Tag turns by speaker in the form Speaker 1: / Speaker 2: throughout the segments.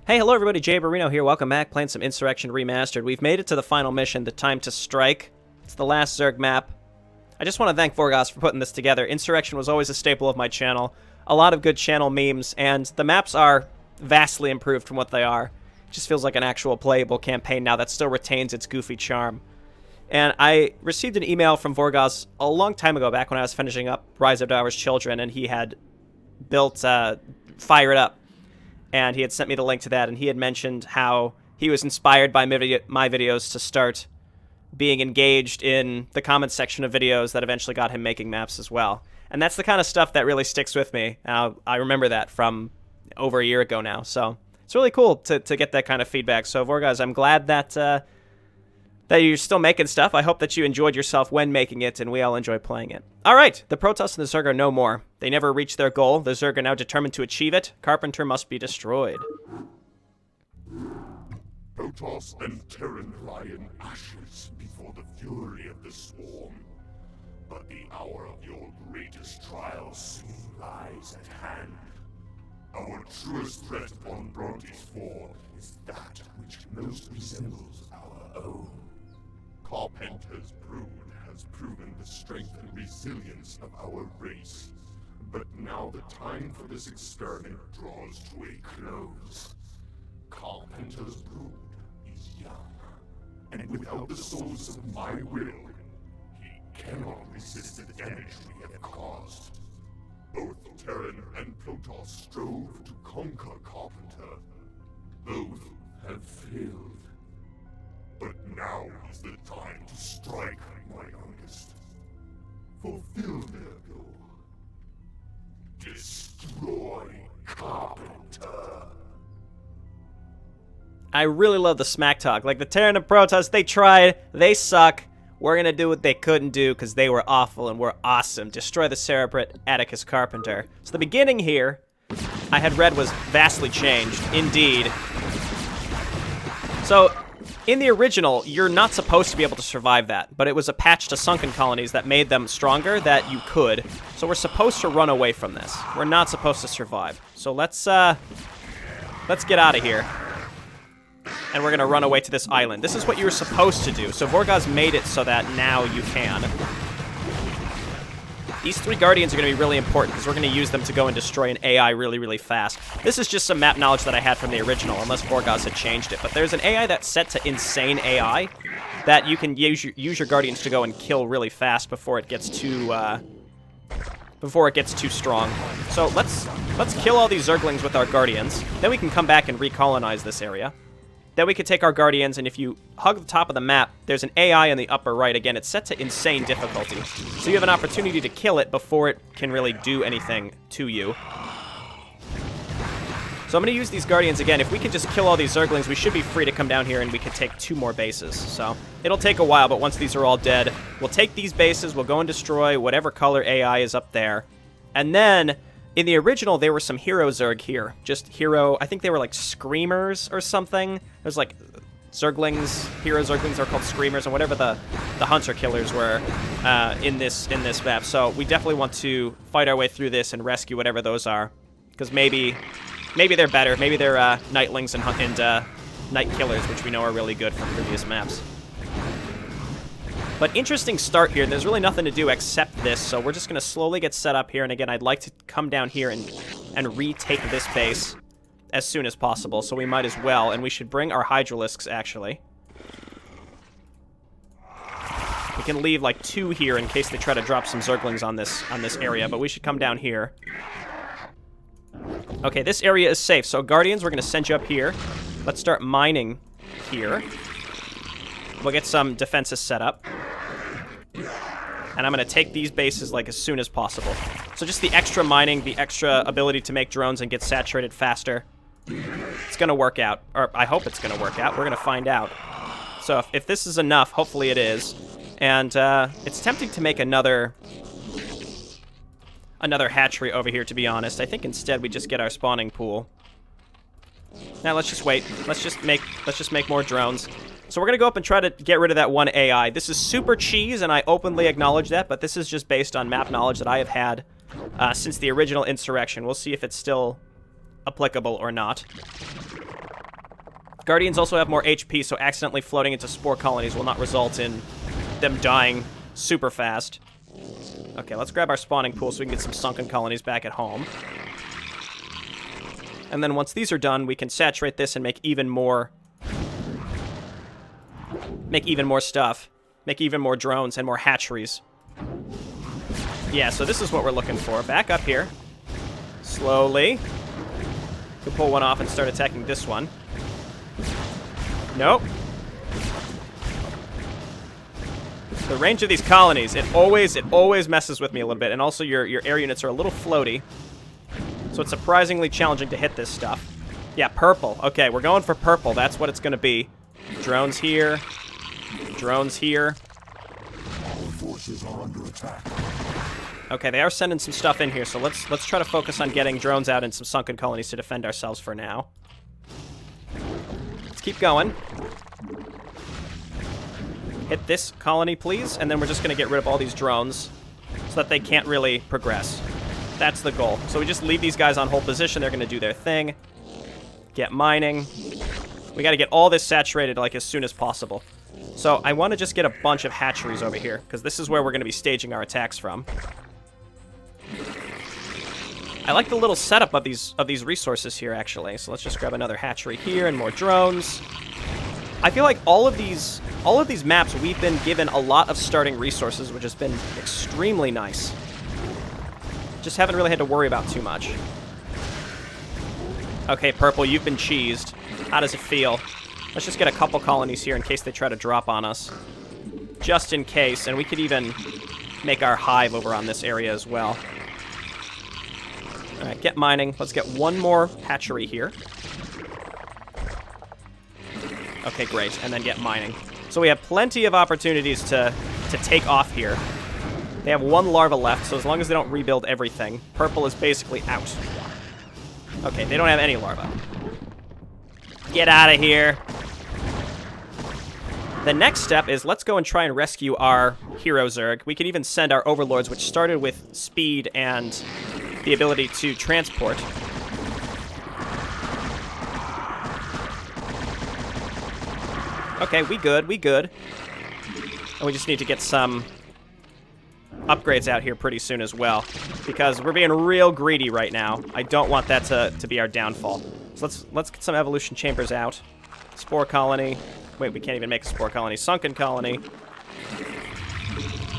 Speaker 1: Hey, hello everybody, Jayborino here. Welcome back, playing some Insurrection Remastered. We've made it to the final mission, the Time to Strike. It's the last Zerg map. I just want to thank Vorgozz for putting this together. Insurrection was always a staple of my channel. A lot of good channel memes, and the maps are vastly improved from what they are. It just feels like an actual playable campaign now that still retains its goofy charm. And I received an email from Vorgozz a long time ago, back when I was finishing up Rise of Dour's Children, and he had built Fire It Up. And he had sent me the link to that, and he had mentioned how he was inspired by my videos to start being engaged in the comments section of videos that eventually got him making maps as well. And that's the kind of stuff that really sticks with me. I remember that from over a year ago now, so it's really cool to get that kind of feedback. So Vorgozz, I'm glad that you're still making stuff. I hope that you enjoyed yourself when making it, and we all enjoy playing it. All right, the Protoss and the Zerg are no more. They never reached their goal. The Zerg are now determined to achieve it. Carpenter must be destroyed.
Speaker 2: Protoss and Terran lie in ashes before the fury of the swarm. But the hour of your greatest trial soon lies at hand. Our truest threat upon Bronte's Ford is that which most resembles our own. Carpenter's brood has proven the strength and resilience of our race. But now the time for this experiment draws to a close. Carpenter's brood is young, and without the souls of my will, he cannot resist the damage we have caused. Both Terran and Protoss strove to conquer Carpenter. Both have failed. But now is the time to strike, my youngest. Fulfill their goal. Destroy Carpenter.
Speaker 1: I really love the smack talk. Like, the Terran and Protoss, they tried, they suck. We're gonna do what they couldn't do because they were awful and we're awesome. Destroy the Cerebrate Atticus Carpenter. So the beginning here, I had read, was vastly changed, indeed. So, in the original, you're not supposed to be able to survive that, but it was a patch to sunken colonies that made them stronger that you could. So we're supposed to run away from this. We're not supposed to survive. So let's get out of here. And we're gonna run away to this island. This is what you were supposed to do. So Vorgozz made it so that now you can. These three Guardians are going to be really important because we're going to use them to go and destroy an AI really, really fast. This is just some map knowledge that I had from the original, unless Vorgozz had changed it. But there's an AI that's set to insane AI that you can use your Guardians to go and kill really fast before it gets too strong. So let's kill all these Zerglings with our Guardians. Then we can come back and recolonize this area. Then we could take our Guardians, and if you hug the top of the map, there's an AI in the upper right. Again, it's set to insane difficulty. So you have an opportunity to kill it before it can really do anything to you. So I'm going to use these Guardians again. If we can just kill all these Zerglings, we should be free to come down here and we can take 2 more bases. So it'll take a while, but once these are all dead, we'll take these bases, we'll go and destroy whatever color AI is up there. And then, in the original, there were some hero Zerg here. Just hero, I think they were like Screamers or something. There's like Zerglings, hero Zerglings are called Screamers, and whatever the Hunter Killers were in this map. So we definitely want to fight our way through this and rescue whatever those are. Because maybe they're better. Maybe they're Nightlings and Night Killers, which we know are really good from previous maps. But interesting start here. There's really nothing to do except this, so we're just going to slowly get set up here. And again, I'd like to come down here and retake this base as soon as possible, so we might as well. And we should bring our Hydralisks, actually. We can leave like 2 here in case they try to drop some Zerglings on this area, but we should come down here. Okay, this area is safe. So Guardians, we're going to send you up here. Let's start mining here. We'll get some defenses set up. And I'm going to take these bases like as soon as possible. So just the extra mining, the extra ability to make drones and get saturated faster. It's going to work out. Or I hope it's going to work out. We're going to find out. So if this is enough, hopefully it is. And it's tempting to make another hatchery over here, to be honest. I think instead we just get our spawning pool. Now let's just wait. Let's just make more drones. So we're going to go up and try to get rid of that one AI. This is super cheese, and I openly acknowledge that, but this is just based on map knowledge that I have had since the original Insurrection. We'll see if it's still applicable or not. Guardians also have more HP, so accidentally floating into spore colonies will not result in them dying super fast. Okay, let's grab our spawning pool so we can get some sunken colonies back at home. And then once these are done, we can saturate this and make even more stuff. Make even more drones and more hatcheries. Yeah, so this is what we're looking for. Back up here. Slowly. We'll pull one off and start attacking this one. Nope. The range of these colonies, it always messes with me a little bit. And also your air units are a little floaty. So it's surprisingly challenging to hit this stuff. Yeah, purple. Okay, we're going for purple. That's what it's going to be. Drones here. Drones here.
Speaker 2: Our forces are under attack.
Speaker 1: Okay, they are sending some stuff in here, so let's try to focus on getting drones out and some sunken colonies to defend ourselves for now. Let's keep going. Hit this colony, please, and then we're just going to get rid of all these drones so that they can't really progress. That's the goal. So we just leave these guys on hold position. They're going to do their thing. Get mining. We got to get all this saturated like as soon as possible. So I want to just get a bunch of hatcheries over here, because this is where we're going to be staging our attacks from. I like the little setup of these resources here, actually. So let's just grab another hatchery here and more drones. I feel like all of these maps, we've been given a lot of starting resources, which has been extremely nice. Just haven't really had to worry about too much. Okay, Purple, you've been cheesed. How does it feel? Let's just get a couple colonies here in case they try to drop on us. Just in case, and we could even make our hive over on this area as well. Alright, get mining. Let's get one more hatchery here. Okay, great. And then get mining. So we have plenty of opportunities to take off here. They have one larva left, so as long as they don't rebuild everything, Purple is basically out. Okay, they don't have any larva. Get out of here. The next step is let's go and try and rescue our hero Zerg. We can even send our overlords, which started with speed and the ability to transport. Okay, we good, we good. And we just need to get some upgrades out here pretty soon as well, because we're being real greedy right now. I don't want that to be our downfall. So let's get some evolution chambers out. Spore colony. Wait, we can't even make a spore colony. Sunken colony.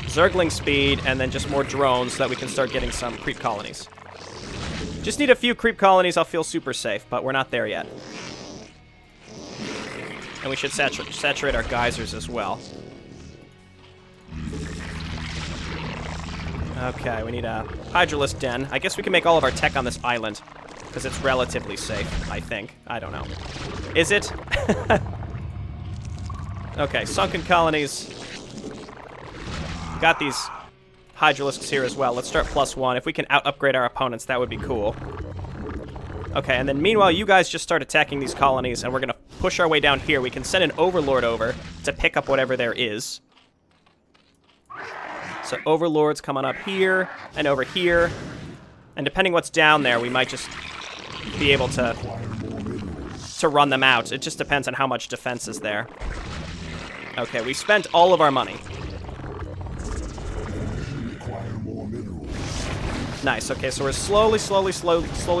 Speaker 1: Zergling speed, and then just more drones so that we can start getting some creep colonies. Just need a few creep colonies, I'll feel super safe, but we're not there yet. And we should saturate our geysers as well. Okay, we need a Hydralisk den. I guess we can make all of our tech on this island, because it's relatively safe, I think. I don't know. Is it? Okay, sunken colonies. Got these Hydralisks here as well. Let's start +1. If we can out-upgrade our opponents, that would be cool. Okay, and then meanwhile, you guys just start attacking these colonies, and we're going to push our way down here. We can send an Overlord over to pick up whatever there is. So Overlords coming up here and over here. And depending what's down there, we might just be able to run them out. It just depends on how much defense is there. Okay, we spent all of our money. Nice, okay, so we're slowly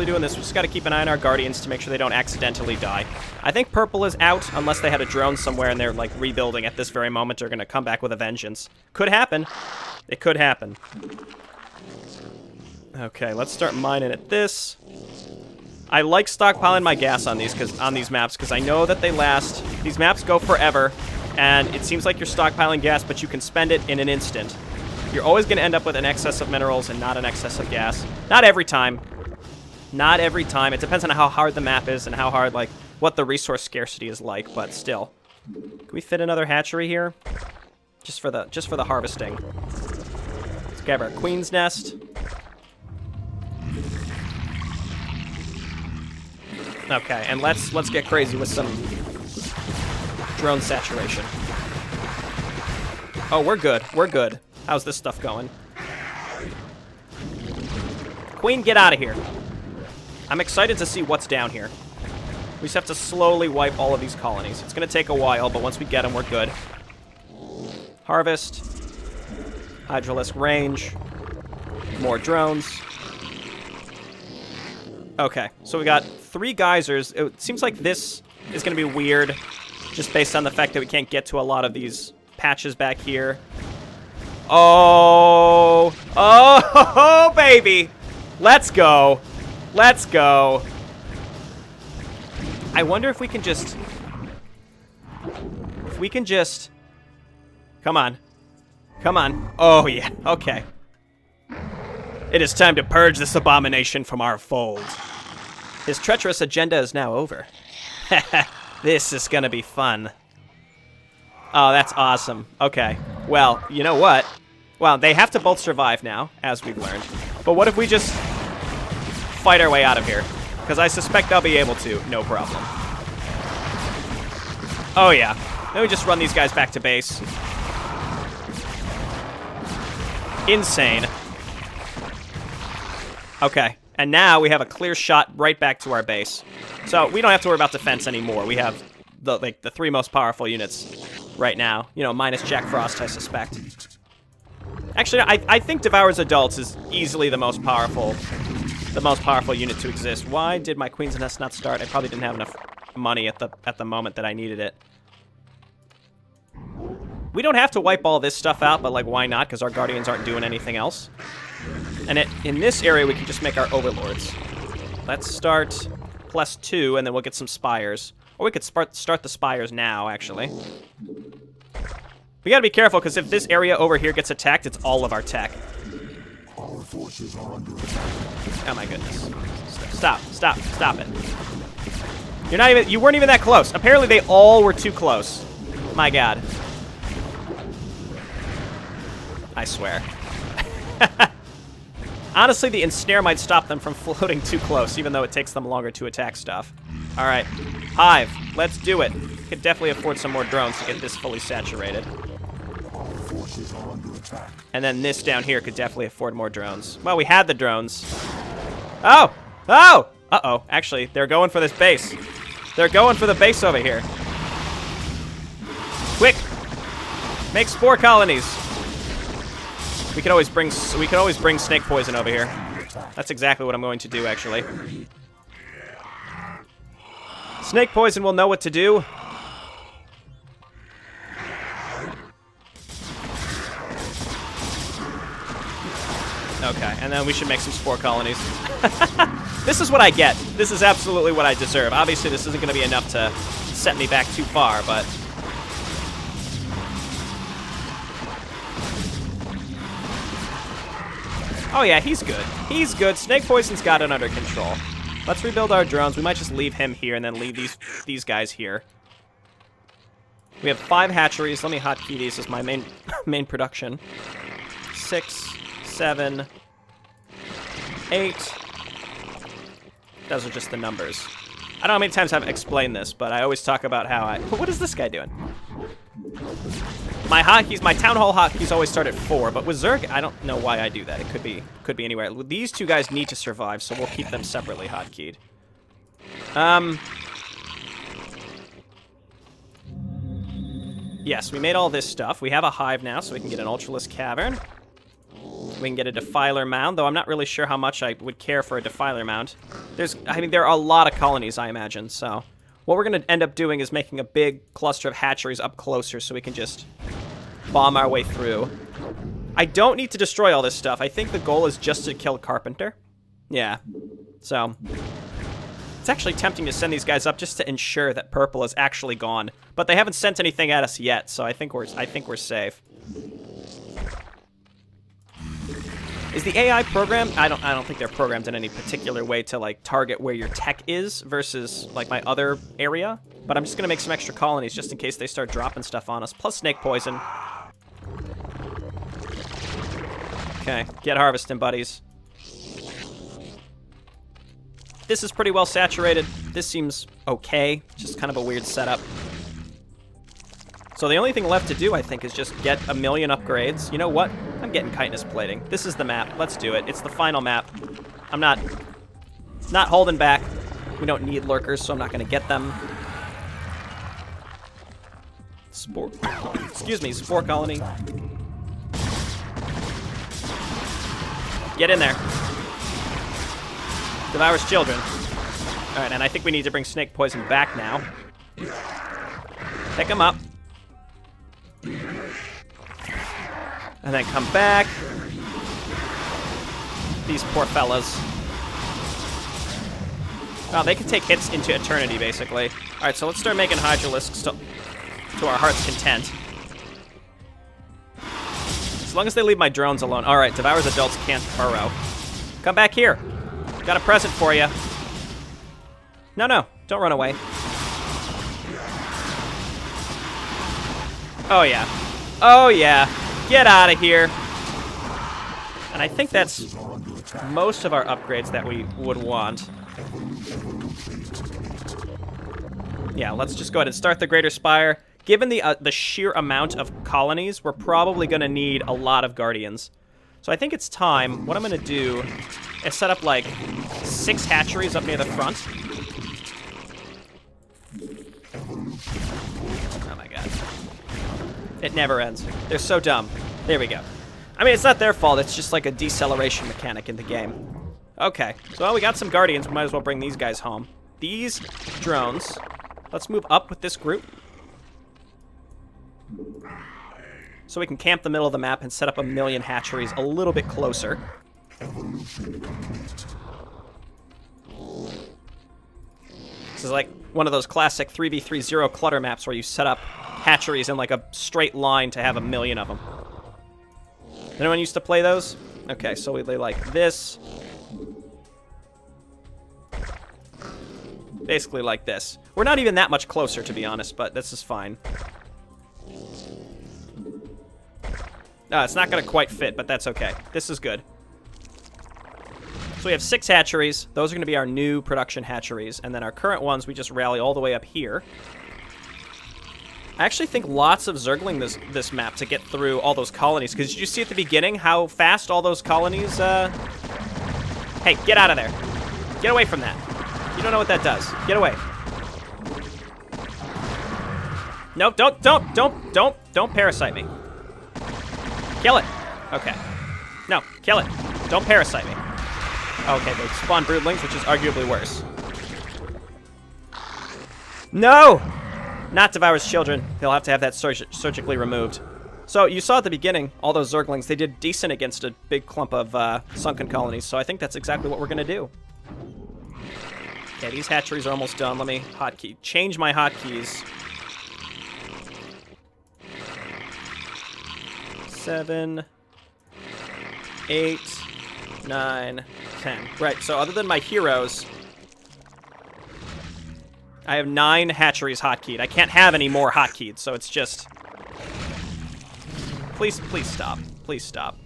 Speaker 1: doing this. We just got to keep an eye on our Guardians to make sure they don't accidentally die. I think Purple is out, unless they had a drone somewhere and they're, like, rebuilding at this very moment. They're going to come back with a vengeance. Could happen. It could happen. Okay, let's start mining at this. I like stockpiling my gas on these maps, because I know that they last. These maps go forever, and it seems like you're stockpiling gas, but you can spend it in an instant. You're always going to end up with an excess of minerals and not an excess of gas. Not every time. Not every time. It depends on how hard the map is and how hard, like, what the resource scarcity is like, but still. Can we fit another hatchery here? Just for the harvesting. Let's grab our queen's nest. Okay, and let's get crazy with some drone saturation. Oh, we're good. We're good. How's this stuff going? Queen, get out of here. I'm excited to see what's down here. We just have to slowly wipe all of these colonies. It's going to take a while, but once we get them, we're good. Harvest. Hydralisk range. More drones. Okay, so we got 3 geysers. It seems like this is going to be weird, just based on the fact that we can't get to a lot of these patches back here. Oh, oh, baby. Let's go. Let's go. I wonder if we can just... Come on. Come on. Oh, yeah. Okay. It is time to purge this abomination from our fold. His treacherous agenda is now over. This is gonna be fun. Oh, that's awesome. Okay. Well, you know what? Well, they have to both survive now, as we've learned. But what if we just fight our way out of here? Because I suspect they'll be able to. No problem. Oh, yeah. Then we just run these guys back to base. Insane. Okay. And now we have a clear shot right back to our base. So we don't have to worry about defense anymore. We have the 3 most powerful units right now. You know, minus Jack Frost, I suspect. Actually, I think Devour's Adults is easily the most powerful unit to exist. Why did my Queen's Nest not start? I probably didn't have enough money at the moment that I needed it. We don't have to wipe all this stuff out, but like, why not? Because our Guardians aren't doing anything else. And in this area, we can just make our Overlords. Let's start +2, and then we'll get some Spires. Or we could start the Spires now, actually. We gotta be careful, because if this area over here gets attacked, it's all of our tech.
Speaker 2: Our forces are under attack.
Speaker 1: Oh my goodness. Stop it. You weren't even that close. Apparently they all were too close. My god. I swear. Honestly, the ensnare might stop them from floating too close, even though it takes them longer to attack stuff. Alright. Hive, let's do it. Could definitely afford some more drones to get this fully saturated.
Speaker 2: Our forces are under attack.
Speaker 1: And then this down here could definitely afford more drones. Well, we had the drones. Oh! Oh! Uh-oh. Actually, they're going for this base. They're going for the base over here. Quick! Make spore colonies. We can always bring snake poison over here. That's exactly what I'm going to do, actually. Snake poison will know what to do. Okay, and then we should make some spore colonies. This is what I get. This is absolutely what I deserve. Obviously, this isn't going to be enough to set me back too far, but... Oh yeah, he's good. He's good. Snake Poison's got it under control. Let's rebuild our drones. We might just leave him here and then leave these guys here. We have 5 hatcheries. Let me hotkey these as my main production. 6, 7, 8. Those are just the numbers. I don't know how many times I've explained this, but I always talk about how What is this guy doing? My hotkeys, my Town Hall hotkeys always start at 4, but with Zerg, I don't know why I do that. It could be anywhere. These 2 guys need to survive, so we'll keep them separately hotkeyed. Yes, we made all this stuff. We have a hive now, so we can get an Ultralisk Cavern. We can get a Defiler Mound, though I'm not really sure how much I would care for a Defiler Mound. There are a lot of colonies, I imagine, so... What we're going to end up doing is making a big cluster of hatcheries up closer so we can just bomb our way through. I don't need to destroy all this stuff. I think the goal is just to kill Carpenter. Yeah. So, it's actually tempting to send these guys up just to ensure that purple is actually gone. But they haven't sent anything at us yet, so I think we're safe. Is the AI programmed? I don't think they're programmed in any particular way to like target where your tech is versus like my other area. But I'm just gonna make some extra colonies just in case they start dropping stuff on us. Plus snake poison. Okay, get harvesting, buddies. This is pretty well saturated. This seems okay. Just kind of a weird setup. So the only thing left to do, I think, is just get 1,000,000 upgrades. You know what? I'm getting chitinous plating. This is the map. Let's do it. It's the final map. I'm not holding back. We don't need lurkers, so I'm not going to get them. Spore... Excuse me, spore colony. Get in there. Devours children. Alright, and I think we need to bring snake poison back now. Pick him up. And then come back. These poor fellas. Oh, they can take hits into eternity, basically. Alright, so let's start making Hydralisks to our heart's content. As long as they leave my drones alone. Alright, Devour's adults can't burrow. Come back here. Got a present for you. No, no, don't run away. Oh, yeah. Oh, yeah. Get out of here. And I think that's most of our upgrades that we would want. Yeah, let's just go ahead and start the Greater Spire. Given the sheer amount of colonies, we're probably going to need a lot of Guardians. So I think it's time. What I'm going to do is set up, like, 6 hatcheries up near the front. Oh, my God. It never ends. They're so dumb. There we go. I mean, it's not their fault. It's just like a deceleration mechanic in the game. Okay. So, well, we got some Guardians. We might as well bring these guys home. These drones. Let's move up with this group. So we can camp the middle of the map and set up 1,000,000 hatcheries a little bit closer. This is like one of those classic 3v30 clutter maps where you set up hatcheries in like a straight line to have 1,000,000 of them. Anyone used to play those? Okay, so we lay like this. Basically like this. We're not even that much closer, to be honest, but this is fine. It's not going to quite fit, but that's okay. This is good. So we have 6 hatcheries. Those are going to be our new production hatcheries. And then our current ones, we just rally all the way up here. I actually think lots of Zergling this map to get through all those colonies. Because did you see at the beginning how fast all those colonies... Hey, get out of there. Get away from that. You don't know what that does. Get away. Nope, don't parasite me. Kill it. Okay. No, kill it. Don't parasite me. Okay, they spawn broodlings, which is arguably worse. No! Not Devour's children. They'll have to have that surgically removed. So, you saw at the beginning, all those Zerglings, they did decent against a big clump of sunken colonies, so I think that's exactly what we're going to do. Okay, these hatcheries are almost done. Let me change my hotkeys. 7, 8, 9, 10. Right, so other than my heroes, I have 9 hatcheries hotkeyed. I can't have any more hotkeyed, so it's just... Please stop. Please stop.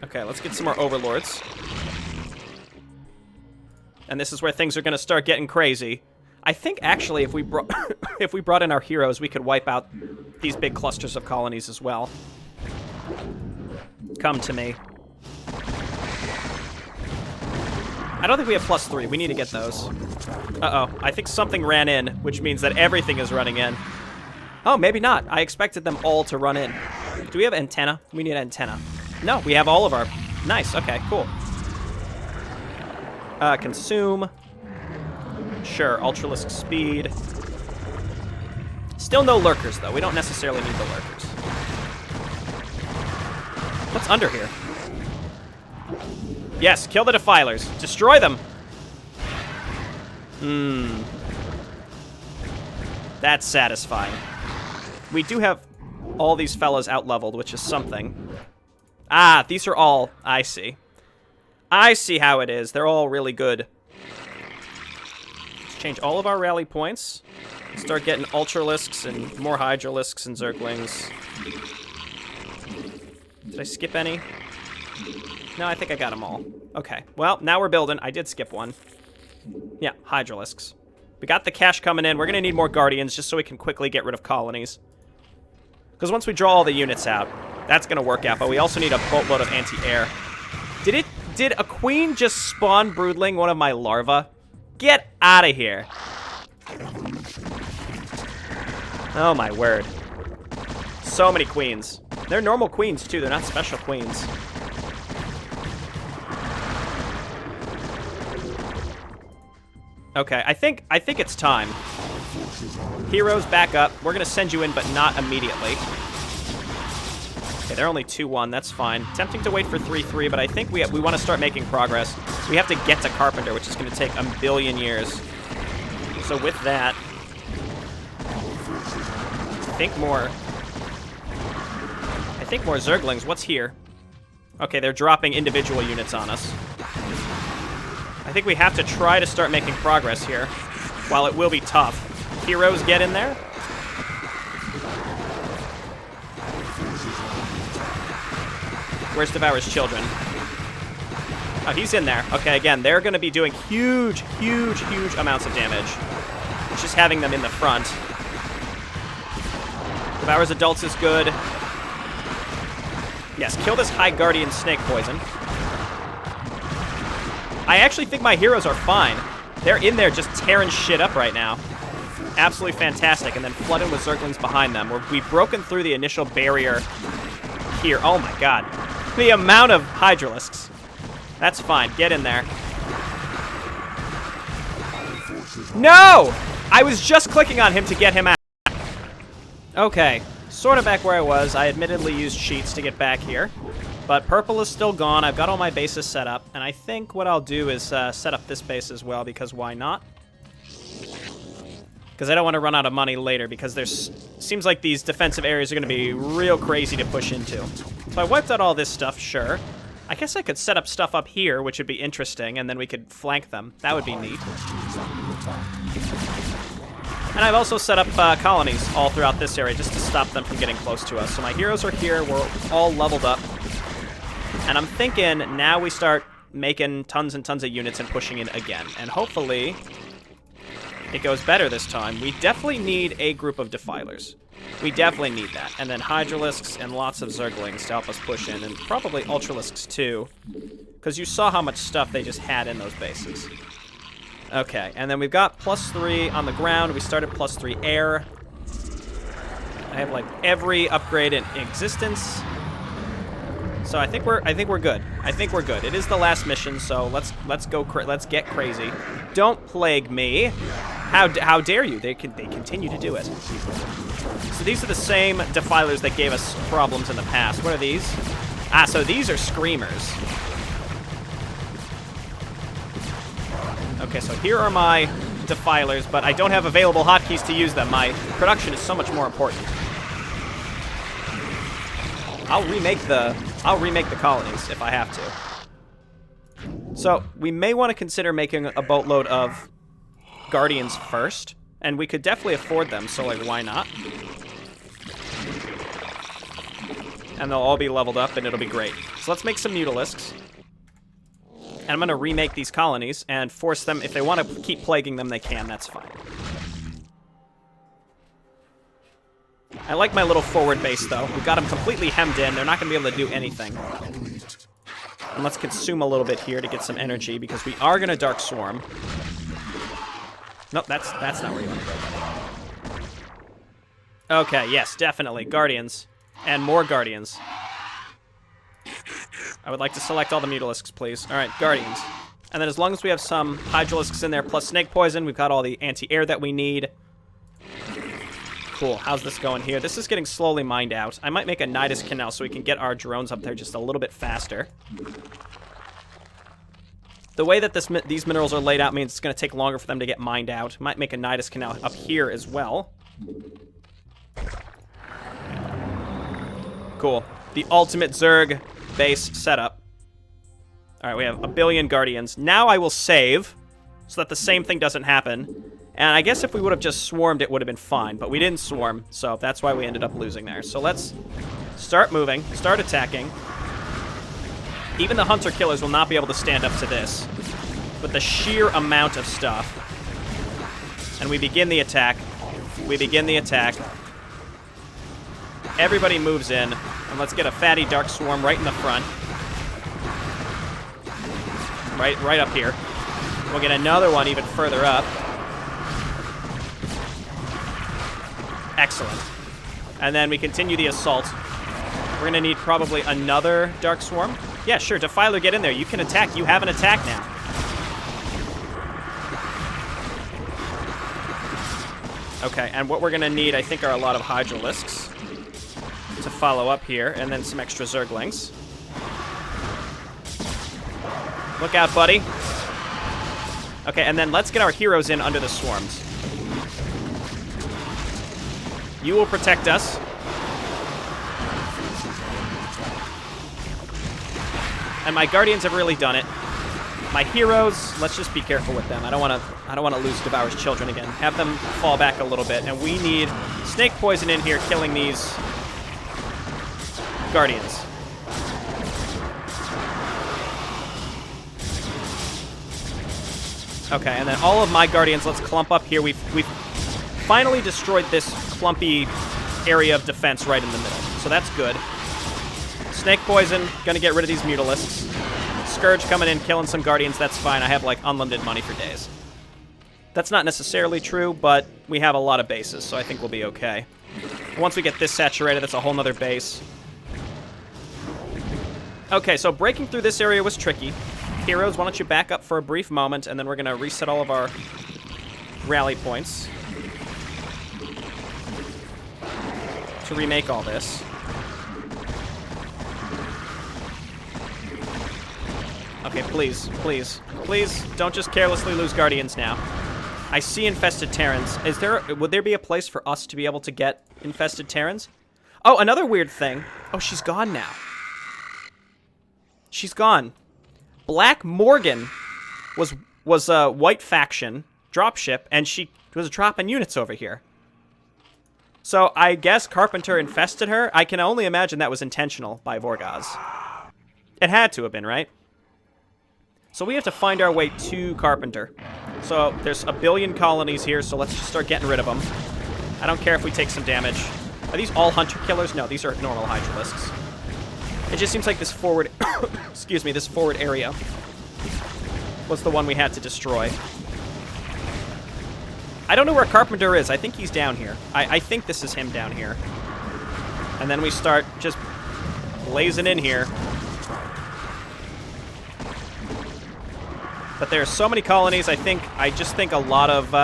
Speaker 1: Okay, let's get some more overlords. And this is where things are going to start getting crazy. I think, actually, if we brought in our heroes, we could wipe out these big clusters of colonies as well. Come to me. I don't think we have +3. We need to get those. Uh-oh. I think something ran in, which means that everything is running in. Oh, maybe not. I expected them all to run in. Do we have antenna? We need antenna. No, we have all of our... Nice. Okay, cool. Consume. Sure, Ultralisk speed. Still no lurkers, though. We don't necessarily need the lurkers. What's under here? Yes, kill the Defilers. Destroy them. That's satisfying. We do have all these fellas out-leveled, which is something. Ah, these are all... I see. I see how it is. They're all really good. Let's change all of our rally points. Start getting Ultralisks and more Hydralisks and Zerglings. Did I skip any? No, I think I got them all. Okay, well, now we're building. I did skip one. Yeah, Hydralisks. We got the cash coming in. We're going to need more Guardians just so we can quickly get rid of colonies. Because once we draw all the units out, that's going to work out. But we also need a boatload of anti-air. Did did a queen just spawn broodling one of my larvae? Get out of here. Oh my word. So many queens. They're normal queens too, they're not special queens. Okay, I think it's time. Heroes, back up. We're gonna send you in, but not immediately. Okay, they're only 2-1, that's fine. Tempting to wait for 3-3, but I think we want to start making progress. We have to get to Carpenter, which is gonna take a billion years. So with that, I think more Zerglings. What's here? Okay, they're dropping individual units on us. I think we have to try to start making progress here. While it will be tough. Heroes get in there. Where's Devour's Children? Oh, he's in there. Okay, again, they're going to be doing huge, huge, huge amounts of damage. It's just having them in the front. Devour's Adults is good. Yes, kill this High Guardian Snake Poison. I actually think my heroes are fine. They're in there just tearing shit up right now. Absolutely fantastic. And then flooding with Zerglings behind them. We've broken through the initial barrier here. Oh my god. The amount of Hydralisks. That's fine. Get in there. No! I was just clicking on him to get him out. Okay. Sort of back where I was. I admittedly used cheats to get back here. But purple is still gone. I've got all my bases set up. And I think what I'll do is set up this base as well, because why not? Because I don't want to run out of money later, because seems like these defensive areas are going to be real crazy to push into. So I wiped out all this stuff, sure. I guess I could set up stuff up here, which would be interesting, and then we could flank them. That would be neat. And I've also set up colonies all throughout this area just to stop them from getting close to us. So my heroes are here. We're all leveled up. And I'm thinking now we start making tons and tons of units and pushing in again. And hopefully it goes better this time. We definitely need a group of Defilers. We definitely need that. And then Hydralisks and lots of Zerglings to help us push in. And probably Ultralisks too. Because you saw how much stuff they just had in those bases. Okay, and then we've got +3 on the ground. We started +3 air. I have like every upgrade in existence. So I think we're good. I think we're good. It is the last mission, so let's get crazy. Don't plague me. How dare you? They continue to do it. So these are the same Defilers that gave us problems in the past. What are these? Ah, so these are Screamers. Okay, so here are my Defilers, but I don't have available hotkeys to use them. My production is so much more important. I'll remake the colonies if I have to. So we may want to consider making a boatload of Guardians first, and we could definitely afford them, so like why not? And they'll all be leveled up and it'll be great. So let's make some Mutalisks. And I'm going to remake these colonies and force them, if they want to keep plaguing them, they can, that's fine. I like my little forward base, though. We've got them completely hemmed in. They're not going to be able to do anything. And let's consume a little bit here to get some energy, because we are going to Dark Swarm. Nope, that's not where you want to go. Okay, yes, definitely. Guardians. And more Guardians. I would like to select all the Mutalisks, please. All right, Guardians. And then as long as we have some Hydralisks in there plus Snake Poison, we've got all the anti-air that we need. Cool. How's this going here? This is getting slowly mined out. I might make a Nidus Canal so we can get our drones up there just a little bit faster. The way that these minerals are laid out means it's going to take longer for them to get mined out. Might make a Nidus Canal up here as well. Cool. The ultimate Zerg base setup. Alright, we have a billion Guardians. Now I will save so that the same thing doesn't happen. And I guess if we would have just swarmed, it would have been fine. But we didn't swarm, so that's why we ended up losing there. So let's start moving, start attacking. Even the Hunter Killers will not be able to stand up to this. With the sheer amount of stuff. And we begin the attack. We begin the attack. Everybody moves in. And let's get a fatty Dark Swarm right in the front. right up here. We'll get another one even further up. Excellent. And then we continue the assault. We're going to need probably another Dark Swarm. Yeah, sure, Defiler, get in there. You can attack. You have an attack now. Okay, and what we're going to need, I think, are a lot of Hydralisks to follow up here, and then some extra Zerglings. Look out, buddy. Okay, and then let's get our heroes in under the swarms. You will protect us. And my Guardians have really done it. My heroes, let's just be careful with them. I don't want to lose Devour's Children again. Have them fall back a little bit, and we need Snake Poison in here killing these Guardians. Okay, and then all of my Guardians, let's clump up here. We've finally destroyed this clumpy area of defense right in the middle, so that's good. Snake Poison, gonna get rid of these Mutalisks. Scourge coming in, killing some Guardians, that's fine. I have, like, unlimited money for days. That's not necessarily true, but we have a lot of bases, so I think we'll be okay. Once we get this saturated, that's a whole nother base. Okay, so breaking through this area was tricky. Heroes, why don't you back up for a brief moment, and then we're gonna reset all of our rally points to remake all this. Okay, please, please, please, don't just carelessly lose Guardians now. I see infested Terrans. Would there be a place for us to be able to get infested Terrans? Oh, another weird thing. Oh, she's gone now. She's gone. Black Morgan was a white faction dropship, and she was dropping units over here. So I guess Carpenter infested her. I can only imagine that was intentional by Vorgozz. It had to have been, right? So we have to find our way to Carpenter. So there's a billion colonies here, so let's just start getting rid of them. I don't care if we take some damage. Are these all hunter killers? No, these are normal Hydralisks. It just seems like this forward, excuse me, this forward area was the one we had to destroy. I don't know where Carpenter is. I think he's down here. I think this is him down here. And then we start just blazing in here. But there are so many colonies, I just think a lot of,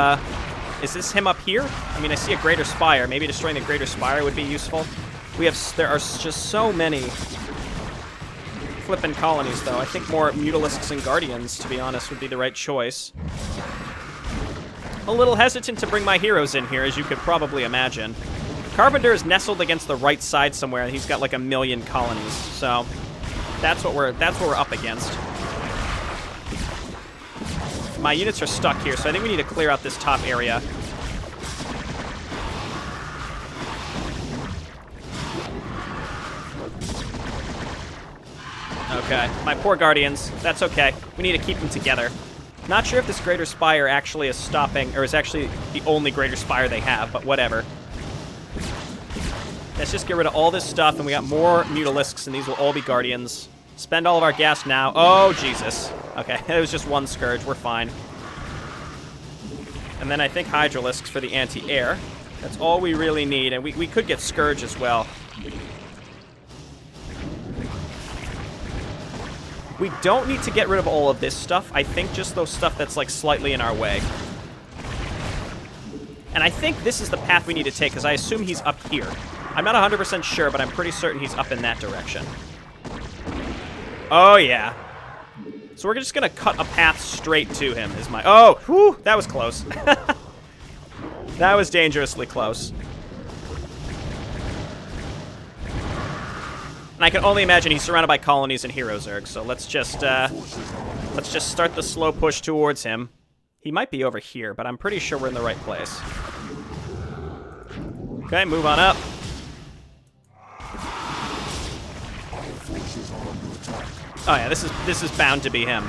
Speaker 1: is this him up here? I mean, I see a Greater Spire. Maybe destroying the Greater Spire would be useful. There are just so many flippin' colonies, though. I think more Mutalisks and Guardians, to be honest, would be the right choice. A little hesitant to bring my heroes in here, as you could probably imagine. Carpenter is nestled against the right side somewhere, and he's got like 1 million colonies, so that's what we're up against. My units are stuck here, so I think we need to clear out this top area. Okay, my poor Guardians. That's okay. We need to keep them together. Not sure if this Greater Spire actually is stopping, or is actually the only Greater Spire they have, but whatever. Let's just get rid of all this stuff, and we got more Mutalisks, and these will all be Guardians. Spend all of our gas now. Oh, Jesus. Okay, it was just one Scourge. We're fine. And then I think Hydralisks for the anti-air. That's all we really need, and we could get Scourge as well. We don't need to get rid of all of this stuff. I think just those stuff that's, like, slightly in our way. And I think this is the path we need to take, because I assume he's up here. I'm not 100% sure, but I'm pretty certain he's up in that direction. Oh, yeah. So we're just going to cut a path straight to him is my... Oh, whew, that was close. That was dangerously close. And I can only imagine he's surrounded by colonies and hero Zerg, so let's just start the slow push towards him. He might be over here, but I'm pretty sure we're in the right place. Okay, move on up. Oh yeah, this is bound to be him.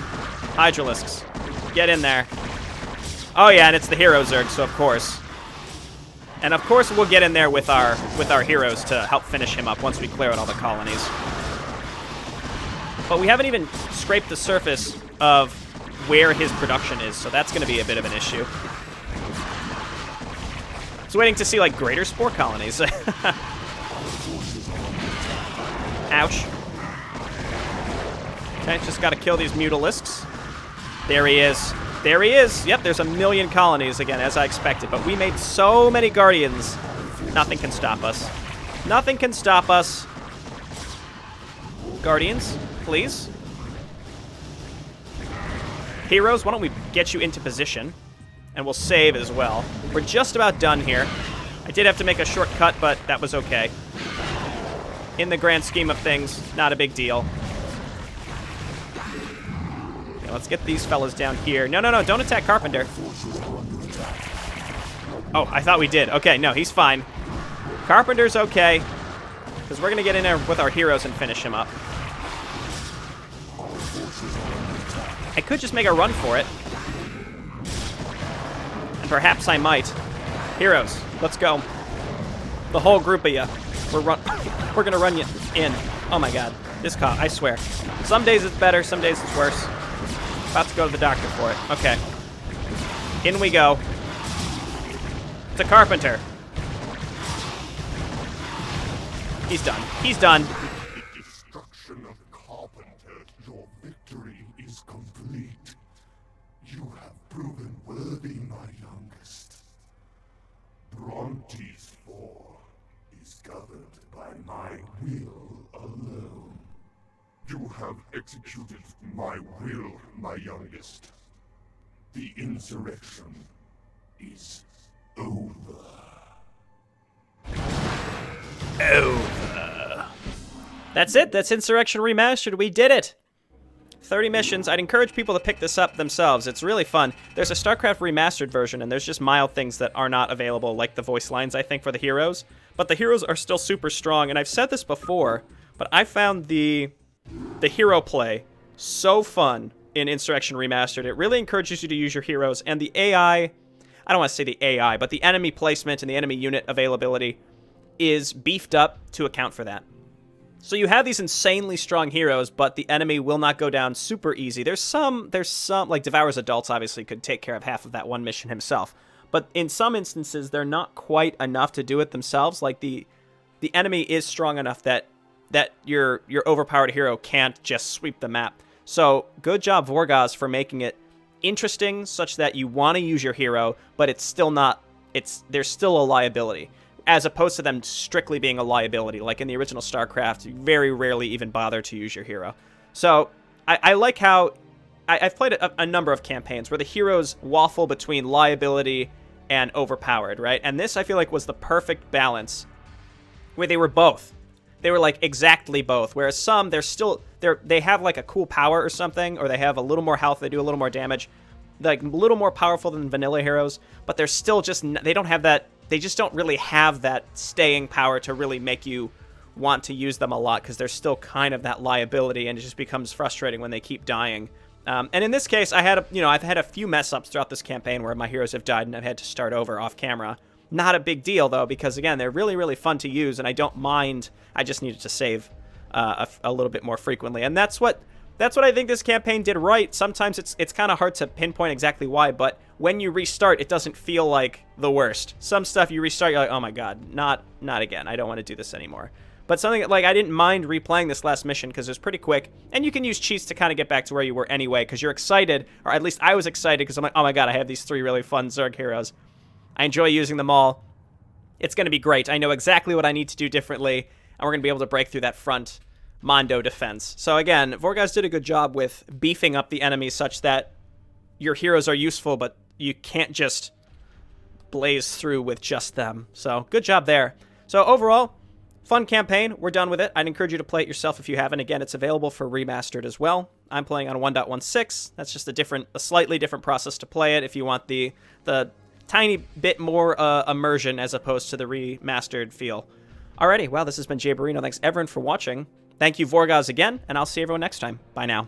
Speaker 1: Hydralisks, get in there. Oh yeah, and it's the hero Zerg, so of course. And of course we'll get in there with our heroes to help finish him up once we clear out all the colonies. But we haven't even scraped the surface of where his production is, so that's going to be a bit of an issue. I was waiting to see, like, greater spore colonies. Ouch. Okay, just got to kill these Mutalisks. There he is. There he is. Yep, there's a million colonies again, as I expected. But we made so many Guardians. Nothing can stop us. Nothing can stop us. Guardians, please. Heroes, why don't we get you into position? And we'll save as well. We're just about done here. I did have to make a shortcut, but that was okay. In the grand scheme of things, not a big deal. Okay, let's get these fellas down here. No, no, no, don't attack Carpenter. Oh, I thought we did. Okay, no, he's fine. Carpenter's okay, because we're going to get in there with our heroes and finish him up. I could just make a run for it. And perhaps I might. Heroes, let's go. The whole group of you. We're gonna run you in. Oh my god. This cop, I swear. Some days it's better, some days it's worse. About to go to the doctor for it. Okay. In we go. To Carpenter. He's done. He's done.
Speaker 2: The destruction of Carpenter, your victory is complete. You have proven worthy, my youngest. Bronte's war is governed by my will alone. You have executed my will, my youngest. The insurrection is over.
Speaker 1: Over. That's it. That's Insurrection Remastered. We did it. 30 missions. I'd encourage people to pick this up themselves. It's really fun. There's a StarCraft Remastered version, and there's just mild things that are not available, like the voice lines, I think, for the heroes. But the heroes are still super strong, and I've said this before, but I found the hero play so fun in Insurrection Remastered. It really encourages you to use your heroes, and the AI, I don't want to say the AI, but the enemy placement and the enemy unit availability is beefed up to account for that. So you have these insanely strong heroes, but the enemy will not go down super easy. There's some, like Devour's Adults obviously could take care of half of that one mission himself. But in some instances, they're not quite enough to do it themselves. Like the enemy is strong enough that your overpowered hero can't just sweep the map. So good job, Vorgozz, for making it interesting such that you want to use your hero, but it's still not, there's still a liability. As opposed to them strictly being a liability. Like in the original StarCraft, you very rarely even bother to use your hero. So I like how I've played a number of campaigns where the heroes waffle between liability and overpowered, right? And this, I feel like, was the perfect balance where they were both. They were like exactly both. Whereas some, they have like a cool power or something, or they have a little more health, they do a little more damage, like a little more powerful than vanilla heroes, but they're still just, they don't have that. They just don't really have that staying power to really make you want to use them a lot, because they're still kind of that liability, and it just becomes frustrating when they keep dying. And in this case, I've had a few mess ups throughout this campaign where my heroes have died and I've had to start over off camera. Not a big deal though, because again, they're really, really fun to use, and I don't mind. I just needed to save a little bit more frequently, and that's what I think this campaign did right. Sometimes it's kind of hard to pinpoint exactly why, but when you restart, it doesn't feel like the worst. Some stuff you restart, you're like, oh my god, not again. I don't want to do this anymore. But something like, I didn't mind replaying this last mission because it was pretty quick, and you can use cheats to kind of get back to where you were anyway, because you're excited, or at least I was excited, because I'm like, oh my god, I have these 3 really fun Zerg heroes. I enjoy using them all. It's going to be great. I know exactly what I need to do differently, and we're going to be able to break through that front Mondo defense. So again, Vorgozz did a good job with beefing up the enemy such that your heroes are useful, but you can't just blaze through with just them. So good job there. So overall, fun campaign. We're done with it. I'd encourage you to play it yourself if you haven't. Again, it's available for Remastered as well. I'm playing on 1.16. That's just a slightly different process to play it if you want the tiny bit more immersion as opposed to the remastered feel. Alrighty, well, this has been Jayborino. Thanks everyone for watching. Thank you, Vorgozz, again, and I'll see everyone next time. Bye now.